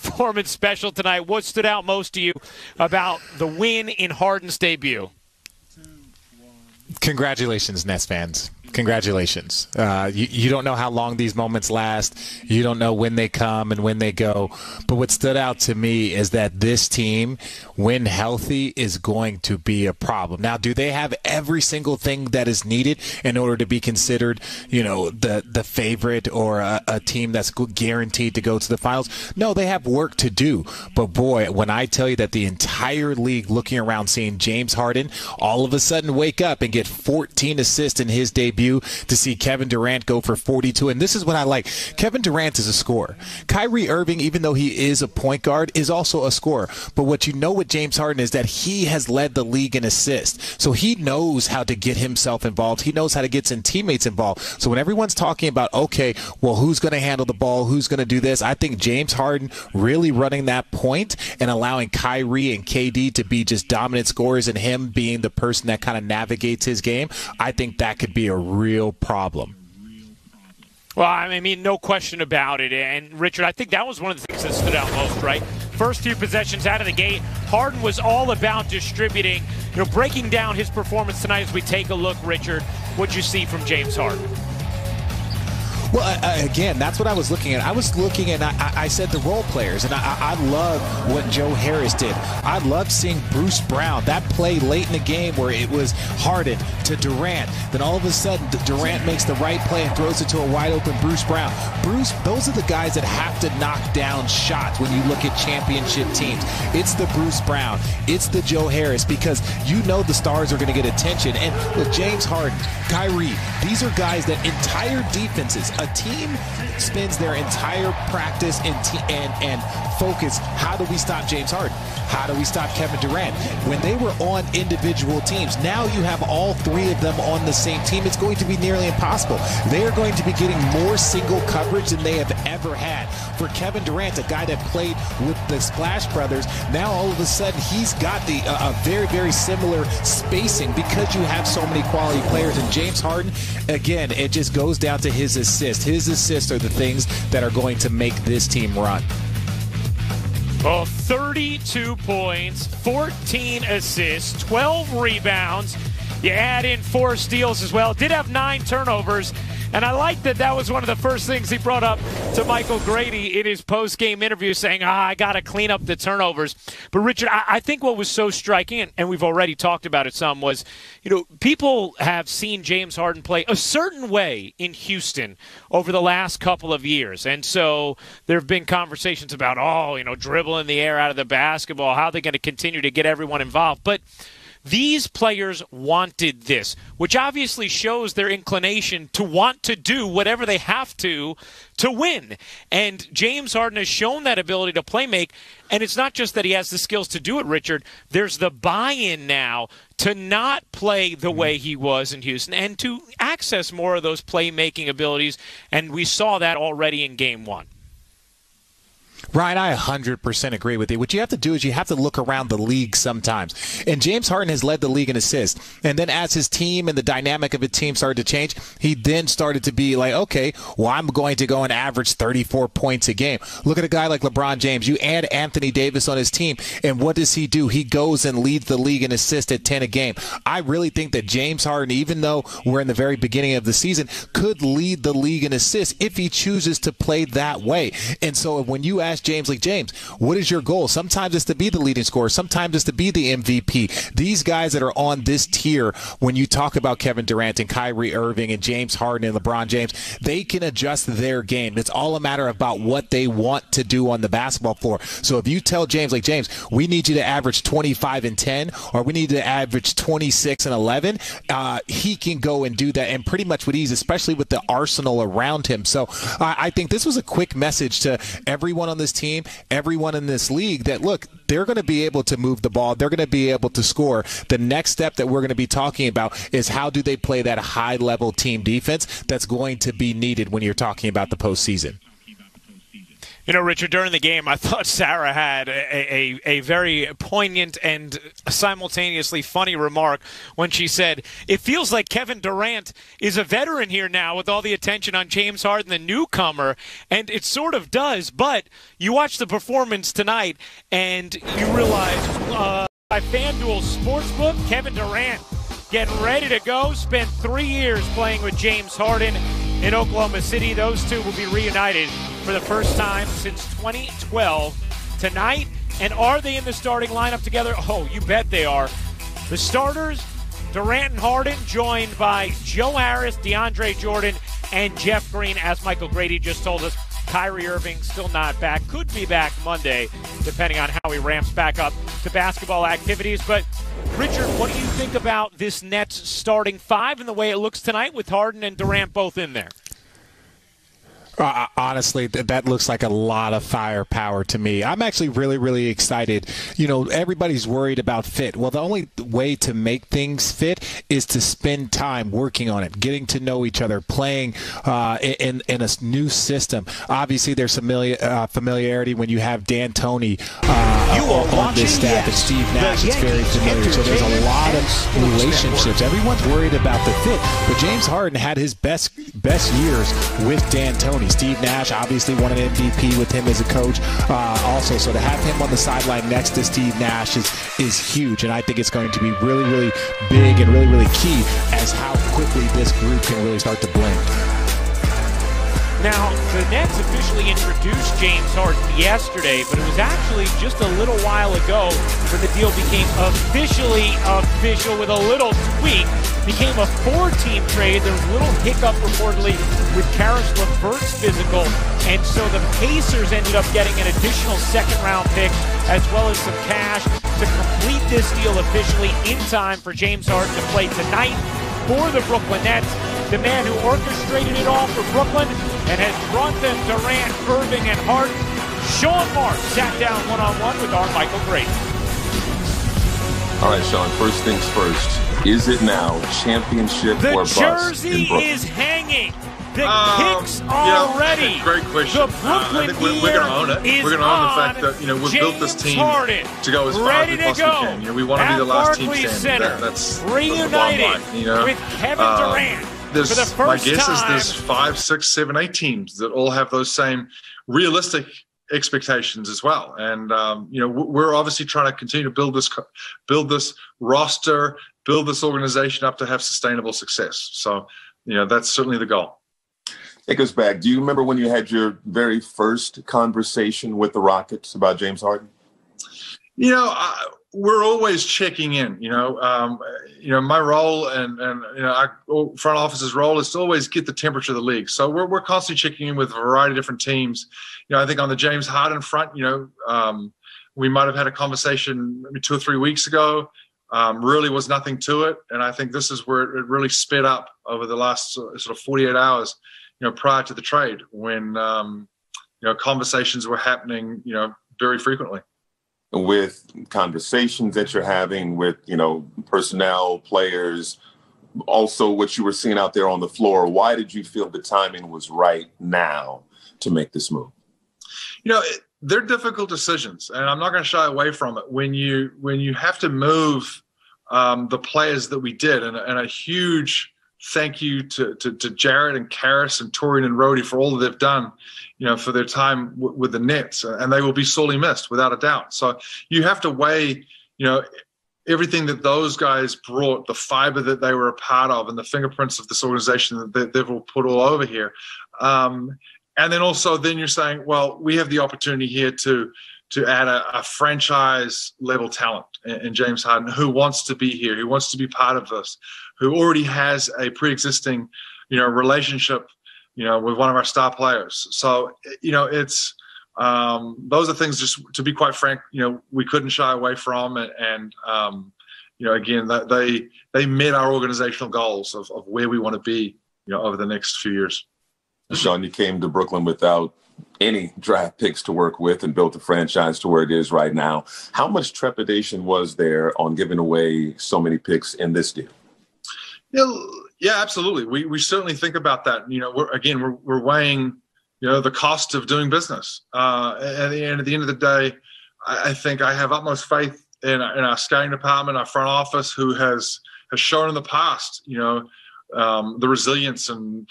performance special tonight. What stood out most to you about the win in Harden's debut? Congratulations, Nets fans. Congratulations. You don't know how long these moments last. You don't know when they come and when they go. But what stood out to me is that this team, when healthy, is going to be a problem. Now, do they have every single thing that is needed in order to be considered, the favorite or a team that's guaranteed to go to the finals? No, they have work to do. But boy, when I tell you that the entire league looking around seeing James Harden all of a sudden wake up and get 14 assists in his debut, to see Kevin Durant go for 42. And this is what I like. Kevin Durant is a scorer. Kyrie Irving, even though he is a point guard, is also a scorer. But what you know with James Harden is that he has led the league in assists. So he knows how to get himself involved. He knows how to get his teammates involved. So when everyone's talking about, okay, well, who's going to handle the ball? Who's going to do this? I think James Harden really running that point and allowing Kyrie and KD to be just dominant scorers and him being the person that kind of navigates his game, I think that could be a real problem. Well, I mean, no question about it. And, Richard, I think that was one of the things that stood out most, right? First few possessions out of the gate, Harden was all about distributing, breaking down his performance tonight. As we take a look, Richard, what'd you see from James Harden? Well, again, that's what I was looking at. I was looking at, I said the role players, and I love what Joe Harris did. I loved seeing Bruce Brown. That play late in the game where it was Harden to Durant. Then all of a sudden, Durant makes the right play and throws it to a wide-open Bruce Brown. Those are the guys that have to knock down shots when you look at championship teams. It's the Bruce Brown. It's the Joe Harris, because the stars are going to get attention. And with James Harden, Kyrie, these are guys that entire defenses, a team spends their entire practice and focus. How do we stop James Harden? How do we stop Kevin Durant? When they were on individual teams, now you have all three of them on the same team. It's going to be nearly impossible. They are going to be getting more single coverage than they have ever had. For Kevin Durant, a guy that played with the Splash Brothers, now all of a sudden he's got a very, very similar spacing because you have so many quality players. And James Harden, again, it just goes down to his assists. His assists are the things that are going to make this team run. Well, 32 points, 14 assists, 12 rebounds. You add in 4 steals as well. Did have 9 turnovers. And I like that was one of the first things he brought up to Michael Grady in his post-game interview, saying, I got to clean up the turnovers. But, Richard, I think what was so striking, and we've already talked about it some, was, people have seen James Harden play a certain way in Houston over the last couple of years. And so there have been conversations about, dribbling the air out of the basketball, how they're going to continue to get everyone involved. But these players wanted this, which obviously shows their inclination to want to do whatever they have to win. And James Harden has shown that ability to play make, and it's not just that he has the skills to do it, Richard. There's the buy-in now to not play the way he was in Houston and to access more of those playmaking abilities, and we saw that already in Game 1. Ryan, I 100% agree with you. What you have to do is you have to look around the league sometimes. And James Harden has led the league in assists. And then as his team and the dynamic of his team started to change, he then started to be like, okay, well, I'm going to go and average 34 points a game. Look at a guy like LeBron James. You add Anthony Davis on his team, and what does he do? He goes and leads the league in assists at 10 a game. I really think that James Harden, even though we're in the very beginning of the season, could lead the league in assists if he chooses to play that way. And so when you ask James, what is your goal? Sometimes it's to be the leading scorer. Sometimes it's to be the MVP. These guys that are on this tier, when you talk about Kevin Durant and Kyrie Irving and James Harden and LeBron James, they can adjust their game. It's all a matter about what they want to do on the basketball floor. So if you tell James, James, we need you to average 25 and 10, or we need to average 26 and 11, he can go and do that, and pretty much with ease, especially with the arsenal around him. So I think this was a quick message to everyone on this team, everyone in this league, that look, they're going to be able to move the ball. They're going to be able to score. The next step that we're going to be talking about is how do they play that high-level team defense that's going to be needed when you're talking about the postseason. You know, Richard, during the game, I thought Sarah had a very poignant and simultaneously funny remark when she said, it feels like Kevin Durant is a veteran here now with all the attention on James Harden, the newcomer, and it sort of does, but you watch the performance tonight and you realize by FanDuel Sportsbook, Kevin Durant getting ready to go, spent 3 years playing with James Harden in Oklahoma City. Those two will be reunited for the first time since 2012 tonight. And are they in the starting lineup together? Oh, you bet they are. The starters, Durant and Harden, joined by Joe Harris, DeAndre Jordan, and Jeff Green. As Michael Grady just told us, Kyrie Irving still not back. Could be back Monday, depending on how he ramps back up to basketball activities. But, Richard, what do you think about this Nets starting five and the way it looks tonight with Harden and Durant both in there? Honestly, that looks like a lot of firepower to me. I'm actually really, really excited. You know, everybody's worried about fit. Well, the only way to make things fit is to spend time working on it, getting to know each other, playing in a new system. Obviously, there's familiarity when you have D'Antoni on this staff, and Steve Nash is very familiar. So there's a lot of relationships. Everyone's worried about the fit, but James Harden had his best years with D'Antoni. Steve Nash obviously won an MVP with him as a coach also. So to have him on the sideline next to Steve Nash is huge. And I think it's going to be really, really big and really, really key as how quickly this group can really start to blend. Now, the Nets officially introduced James Harden yesterday, but it was actually just a little while ago when the deal became officially official with a little tweak. Became a 4-team trade. There was a little hiccup reportedly with Karis LeVert's physical, and so the Pacers ended up getting an additional second-round pick as well as some cash to complete this deal officially in time for James Harden to play tonight for the Brooklyn Nets. The man who orchestrated it all for Brooklyn and has brought them Durant, Irving, and Harden, Sean Marks, sat down one-on-one with our Michael Grady. All right, Sean, first things first. Is it now championship or bust in Brooklyn? The jersey is hanging. The kicks are ready. Great question. The Brooklyn I think we're going to own it. We're going to own the fact that we've built this team to go as far as we possibly can. We want to be the last team standing. That's reunited with Kevin Durant. For the first my guess time. is there's 5, 6, 7, 8 teams that all have those same realistic expectations as well. And we're obviously trying to continue to build this roster, build this organization up to have sustainable success. So, that's certainly the goal. Take us back. Do you remember when you had your very first conversation with the Rockets about James Harden? We're always checking in. My role and our front office's role is to always get the temperature of the league. So we're constantly checking in with a variety of different teams. I think on the James Harden front, we might have had a conversation maybe 2 or 3 weeks ago. Really was nothing to it, and I think this is where it really sped up over the last sort of 48 hours. Prior to the trade, when conversations were happening, very frequently. With conversations that you're having with, personnel, players, also what you were seeing out there on the floor, why did you feel the timing was right now to make this move? They're difficult decisions, and I'm not going to shy away from it. When you have to move the players that we did, and a huge thank you to Jared and Karis and Torian and Rhodey for all that they've done, for their time with the Nets, and they will be sorely missed without a doubt. So you have to weigh, everything that those guys brought, the fiber that they were a part of, and the fingerprints of this organization that they've all put all over here. And then also, you're saying, well, we have the opportunity here to add a franchise level talent in James Harden, who wants to be here, who wants to be part of this, who already has a pre-existing, relationship, with one of our star players. So, it's those are things, just to be quite frank, we couldn't shy away from it. And again, they met our organizational goals of where we want to be, over the next few years. Sean, you came to Brooklyn without any draft picks to work with and built the franchise to where it is right now. How much trepidation was there on giving away so many picks in this deal? Yeah, absolutely. We certainly think about that. We're weighing, the cost of doing business. And at the end of the day, I think I have utmost faith in our scouting department, our front office, who has shown in the past, the resilience and